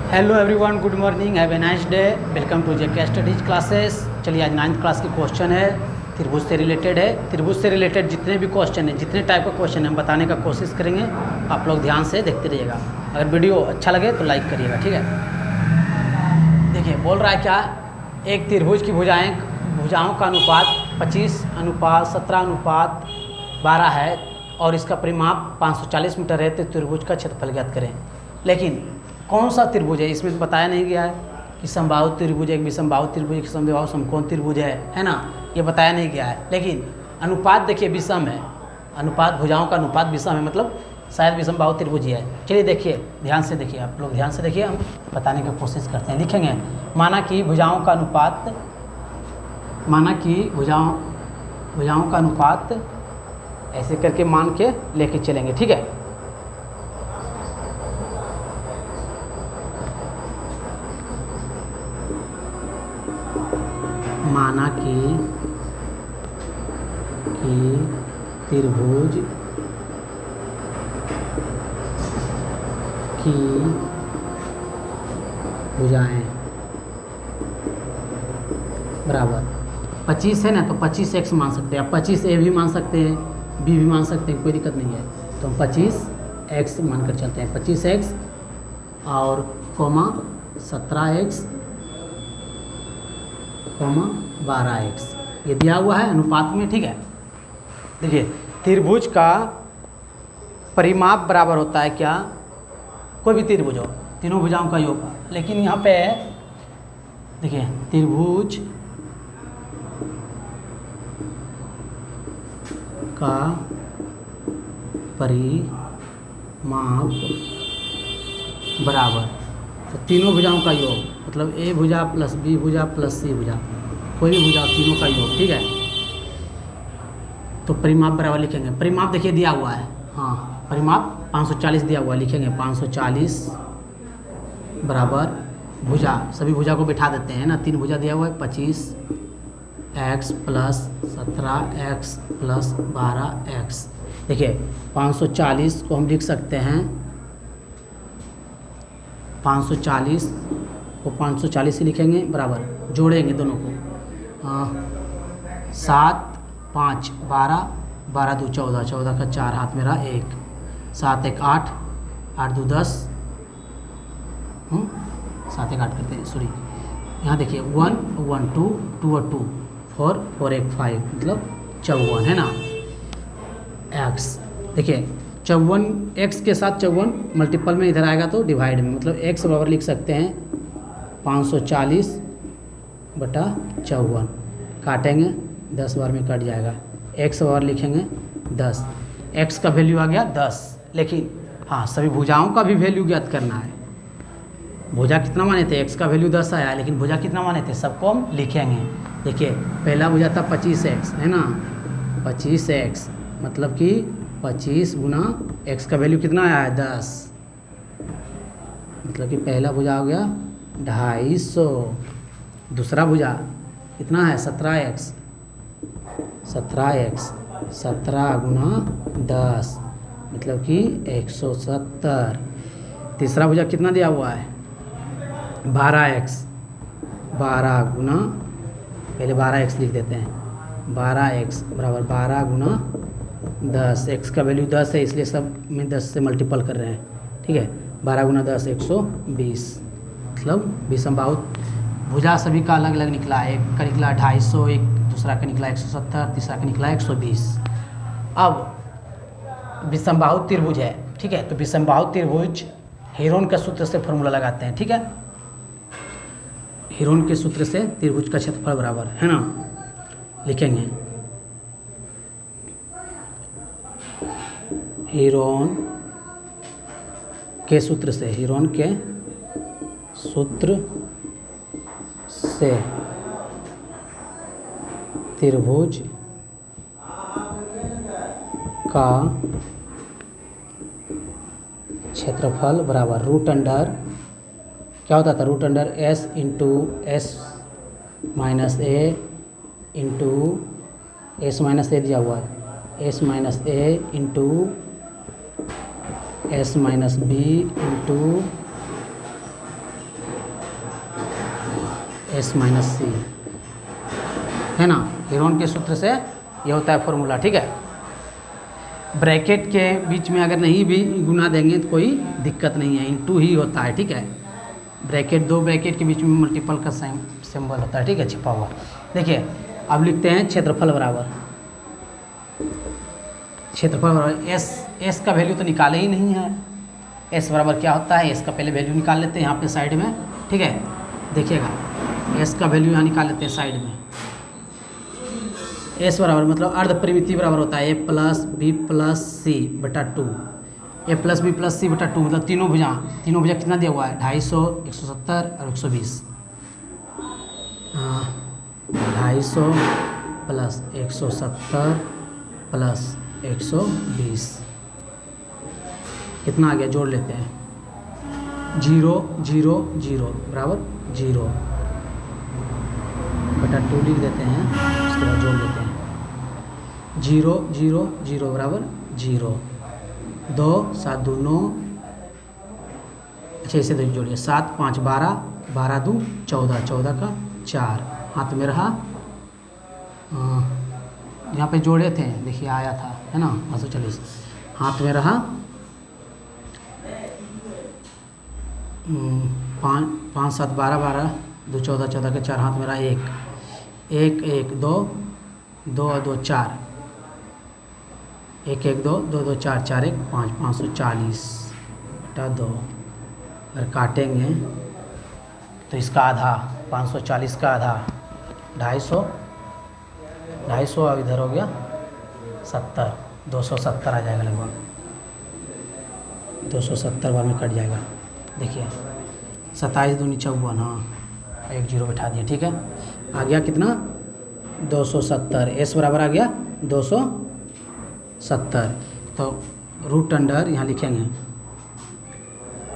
Hello everyone, good morning, have a nice day. Welcome to JK studies classes. चलिए, आज 9th class की question है, त्रिभुज से रिलेटेड है। त्रिभुज से रिलेटेड जितने भी क्वेश्चन हैं, जितने टाइप का क्वेश्चन है, हम बताने का कोशिश करेंगे। आप लोग ध्यान से देखते रहिएगा। अगर वीडियो अच्छा लगे तो लाइक करिएगा, ठीक है। देखिए, बोल रहा है क्या, एक त्रिभुज की भुजाओं का अनुपात 25:17:12 है और इसका परिमाप 540 मीटर है, तो त्रिभुज का क्षेत्रफल ज्ञात करें। लेकिन कौन सा त्रिभुज है, इसमें बताया नहीं गया है कि समबाहु त्रिभुज है, एक विषमबाहु त्रिभुज, एक समद्विबाहु समकोण त्रिभुज है ना, ये बताया नहीं गया है। लेकिन अनुपात देखिए विषम है, अनुपात भुजाओं का अनुपात विषम है, मतलब शायद विषमबाहु त्रिभुज ही है। चलिए देखिए, ध्यान से देखिए, आप लोग ध्यान से देखिए, हम बताने की कोशिश करते हैं। लिखेंगे, माना कि भुजाओं का अनुपात, भुजाओं का अनुपात ऐसे करके मान के लेके चलेंगे, ठीक है। माना कि त्रिभुज की भुजाएं बराबर 25 है ना, तो 25x मान सकते हैं। आप 25a भी मान सकते हैं, b भी मान सकते हैं, कोई दिक्कत नहीं है। तो हम 25x मानकर चलते हैं। 25x और कोमा 17x 12x, ये दिया हुआ है अनुपात में, ठीक है। देखिए, त्रिभुज का परिमाप बराबर होता है क्या, कोई भी त्रिभुज हो, तीनों भुजाओं का योग। लेकिन यहाँ पे देखिए, त्रिभुज का परिमाप बराबर, तो तीनों भुजाओं का योग, मतलब ए भुजा प्लस बी भुजा प्लस सी भुजा, कोई भी भुजा, तीनों का योग, ठीक है। तो परिमाप बराबर लिखेंगे। परिमाप देखिए दिया हुआ है, हाँ, परिमाप 540 दिया हुआ है, लिखेंगे 540 बराबर भुजा, सभी भुजा को बिठा देते हैं ना, 3 भुजा दिया हुआ है, 25x plus 17x plus 12x। देखिए, 540 को हम लिख सकते हैं, 540 को 540 ही लिखेंगे, बराबर जोड़ेंगे दोनों को, 7 5 12 12 2 14, 14 का 4 हाथ में रहा 1, 7 1 8 8 2 10, 7 1 8 करते हैं, सॉरी। यहाँ देखिए 1 1 2 2 और 2 4 4 1 5, मतलब 54 है ना। x देखिए, 54 x के साथ 54 मल्टीपल में इधर आएगा तो डिवाइड में, मतलब x बराबर लिख सकते हैं 540/54, काटेंगे 10 बार में कट जाएगा। x बराबर लिखेंगे 10, x का वैल्यू आ गया 10। लेकिन हाँ, सभी भुजाओं का भी वैल्यू ज्ञात करना है। भुजा कितना माने थे, x का वैल्यू 10 आया, लेकिन भुजा कितना माने थे, सबको हम लिखेंगे। देखिए, पहला भुजा था 25x है ना, 25x मतलब कि 25 गुना x का वैल्यू कितना आया है 10, मतलब कि पहला भुजा हो गया 250। दूसरा भुजा कितना है 17x, 17 गुना 10 मतलब कि 170। तीसरा भुजा कितना दिया हुआ है 12x, 12 गुना, पहले 12x लिख देते हैं, 12x बराबर 12 गुना 10, x का वैल्यू 10 है, इसलिए सब में 10 से मल्टीपल कर रहे हैं, ठीक है। 12 गुना 10 120, मतलब विषमबाहु भुजा सभी का अलग अलग निकला, एक का निकला 250, एक दूसरा का निकला 170, तीसरा का निकला 120। अब विषमबाहु त्रिभुज है, ठीक है। तो विषमबाहु त्रिभुज हेरोन के सूत्र से फॉर्मूला लगाते हैं, ठीक है। हेरोन के सूत्र से त्रिभुज का क्षेत्रफल बराबर है ना, लिखेंगे हेरोन के सूत्र से, हेरोन के सूत्र से त्रिभुज का क्षेत्रफल बराबर रूट अंडर, क्या होता था, root under s into s minus A into S minus A दिया हुआ है, S minus A into S minus B into S minus C, है ना। हेरोन के सूत्र से ये होता है फॉर्मूला, ठीक है। ब्रैकेट के बीच में अगर नहीं भी गुना देंगे तो कोई दिक्कत नहीं है, इनटू ही होता है, ठीक है। ब्रैकेट, दो ब्रैकेट के बीच में मल्टीपल का सिंबल होता है, ठीक है, छिपा हुआ। देखिए अब लिखते हैं क्षेत्रफल बराबर, क्षेत्रफल बराबर एस का वैल्यू तो निकाले ही नहीं है। एस बराबर क्या होता है, एस का पहले वैल्यू निकाल लेते हैं यहाँ पे साइड में, ठीक है। देखिएगा एस का वैल्यू यहाँ निकाल लेते हैं साइड में। एस बराबर मतलब अर्ध परिमिति बराबर होता है ए प्लस बी प्लस सी बटा 2, ए प्लस बी प्लस सी बटा 2 मतलब तीनों भुजा कितना दिया हुआ है 250, 170 और 120। 250 प्लस 170 प्लस 120 कितना आ गया, जोड़ लेते हैं। 0 0 0 बराबर 0 बटा 2 लिख देते हैं, उसके बाद जोड़ लेते हैं। 0 0 0 बराबर 0, 2 7 2 9, अच्छा इसे तो जोड़िए, 7 5 12, 12 2 14, 14 का 4, हाथ में रहा, यहाँ पे जोड़े थे, देखिए आया था, है ना 540, हाथ में रहा 5 7 12 12 2 14, 14 के 4, हाथ में रहा 1 1 1 2 2 2 4, 1 1 2 2 2 4 4 1 5, 540 बटा 2। अगर काटेंगे तो इसका आधा 540 का आधा 250, 250 अब इधर हो गया 70, 270 आ जाएगा लगभग, 270 बार में कट जाएगा। देखिए 27 दूनी 54, हाँ 1 0 बैठा दिया, ठीक है। आ गया कितना 270, एस बराबर आ गया 270। तो रूट अंडर यहाँ लिखेंगे,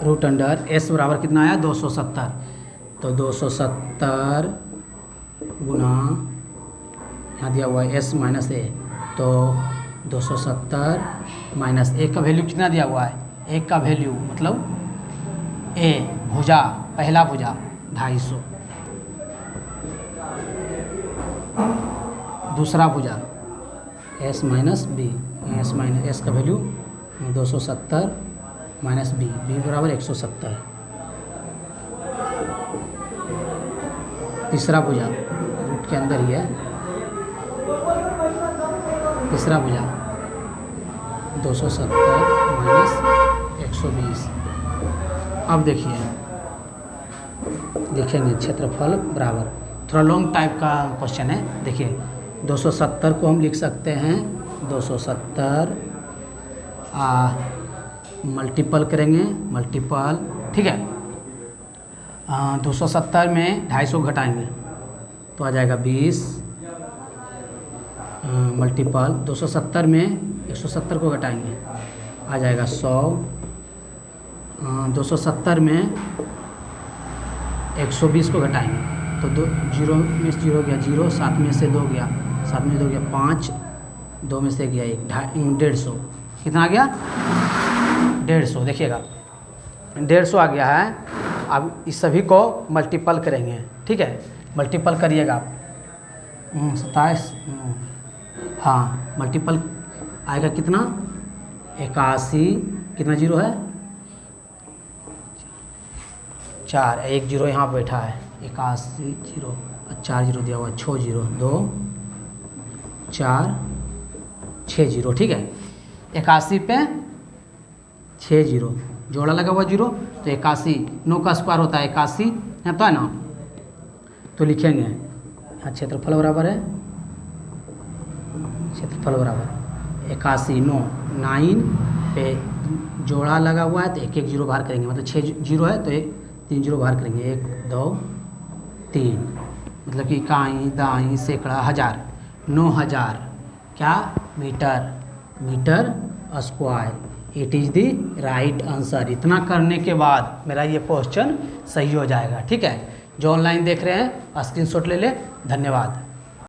रूट अंडर एस बराबर कितना आया 270, तो 270 गुना यहाँ दिया हुआ है एस माइनस ए, तो 270 माइनस ए का वैल्यू कितना दिया हुआ है, ए का वैल्यू मतलब ए भुजा, पहला भुजा 250, दूसरा भुजा S minus B, S minus S का वैल्यू 270 माइनस बी, बी बराबर 170, तीसरा भुजा रूट के अंदर ही है, तीसरा भुजा 270 माइनस 120। अब देखिए लिखेंगे क्षेत्रफल बराबर, थोड़ा लॉन्ग टाइप का क्वेश्चन है। देखिए 270 को हम लिख सकते हैं 270 मल्टीपल करेंगे, मल्टीपल, ठीक है। 270 में 250 घटाएंगे तो आ जाएगा 20, मल्टीपल 270 में 170 को घटाएंगे आ जाएगा 100, 270 में 120 को घटाएंगे तो 2 0 में से 0 गया 0, 7 में से 2 गया 7 में 2 गया 5, 2 में से गया 1, 150, कितना आ गया 150। देखिएगा 150 आ गया है। अब इस सभी को मल्टीपल करेंगे, ठीक है, मल्टीपल करिएगा आप 27, हाँ मल्टीपल आएगा कितना 81, कितना जीरो है 4, 1 0 यहाँ पर बैठा है 81 0, 4 0 दिया हुआ 6 0 2 4 6 0, ठीक है। 81 पे 6 0 जोड़ा लगा हुआ 0, तो 81 9 का स्क्वायर होता है 81, है तो है ना। तो लिखेंगे यहाँ क्षेत्रफल बराबर है, क्षेत्रफल बराबर 81 9 पे जोड़ा लगा हुआ है तो 1 1 0 बाहर करेंगे, मतलब 6 0 है तो 3 0 बाहर करेंगे, 1 2 3, मतलब कि इकाई दाई सैकड़ा हज़ार, 9000 क्या metre, metre square, it is the right answer. इतना करने के बाद मेरा ये क्वेश्चन सही हो जाएगा, ठीक है। जो ऑनलाइन देख रहे हैं स्क्रीनशॉट ले ले। धन्यवाद।